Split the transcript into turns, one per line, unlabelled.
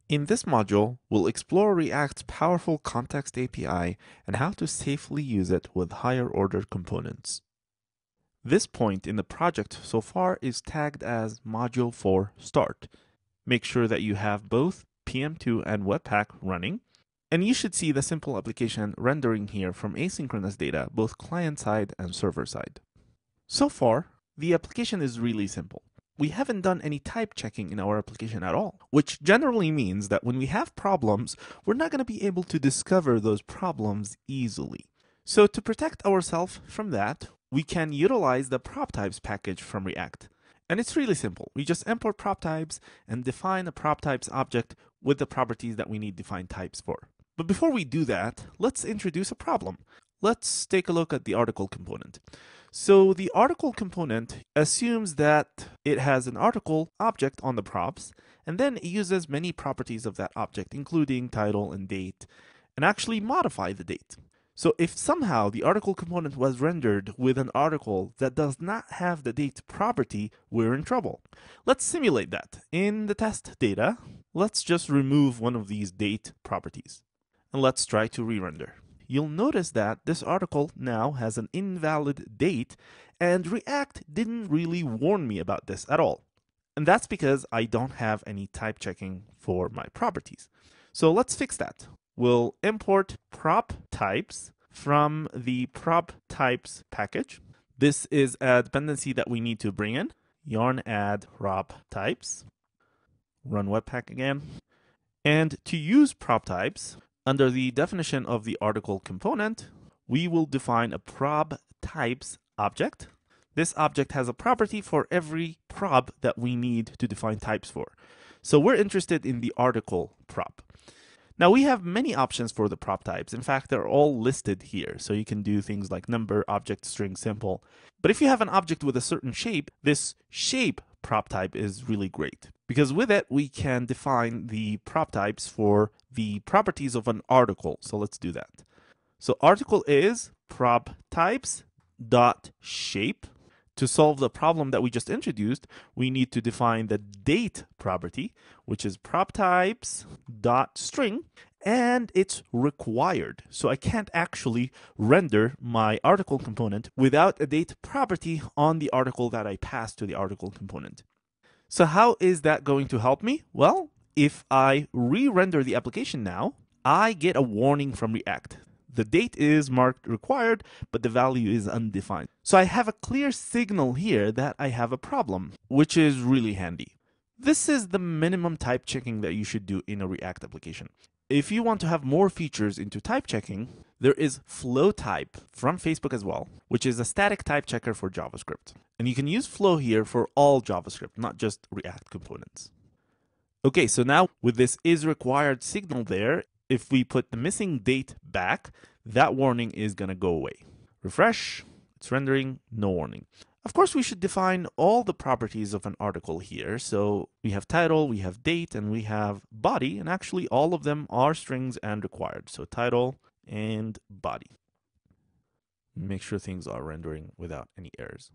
In this module, we'll explore React's powerful context API and how to safely use it with higher order components. This point in the project so far is tagged as Module 4 Start. Make sure that you have both PM2 and Webpack running, and you should see the simple application rendering here from asynchronous data, both client-side and server-side. So far, the application is really simple. We haven't done any type checking in our application at all, which generally means that when we have problems, we're not going to be able to discover those problems easily. So to protect ourselves from that, we can utilize the PropTypes package from React. And it's really simple. We just import PropTypes and define a PropTypes object with the properties that we need defined types for. But before we do that, let's introduce a problem. Let's take a look at the article component. So the article component assumes that it has an article object on the props, and then it uses many properties of that object, including title and date, and actually modify the date. So if somehow the article component was rendered with an article that does not have the date property, we're in trouble. Let's simulate that. In the test data, let's just remove one of these date properties, and let's try to re-render. You'll notice that this article now has an invalid date, and React didn't really warn me about this at all. And that's because I don't have any type checking for my properties. So let's fix that. We'll import prop types from the prop types package. This is a dependency that we need to bring in. Yarn add prop types. Run Webpack again. And to use prop types, under the definition of the article component, we will define a prop types object. This object has a property for every prop that we need to define types for. So we're interested in the article prop. Now we have many options for the prop types. In fact, they're all listed here. So you can do things like number, object, string, simple. But if you have an object with a certain shape, this shape prop type is really great, because with it, we can define the prop types for the properties of an article. So let's do that. So article is prop types dot shape. To solve the problem that we just introduced, we need to define the date property, which is prop types dot string, and it's required. So I can't actually render my article component without a date property on the article that I pass to the article component. So how is that going to help me? Well, if I re-render the application now, I get a warning from React. The date is marked required, but the value is undefined. So I have a clear signal here that I have a problem, which is really handy. This is the minimum type checking that you should do in a React application. If you want to have more features into type checking, there is FlowType from Facebook as well, which is a static type checker for JavaScript. And you can use Flow here for all JavaScript, not just React components. Okay, so now with this is required signal there, if we put the missing date back, that warning is going to go away. Refresh, it's rendering, no warning. Of course, we should define all the properties of an article here. So we have title, we have date, and we have body, and actually all of them are strings and required. So title and body. Make sure things are rendering without any errors.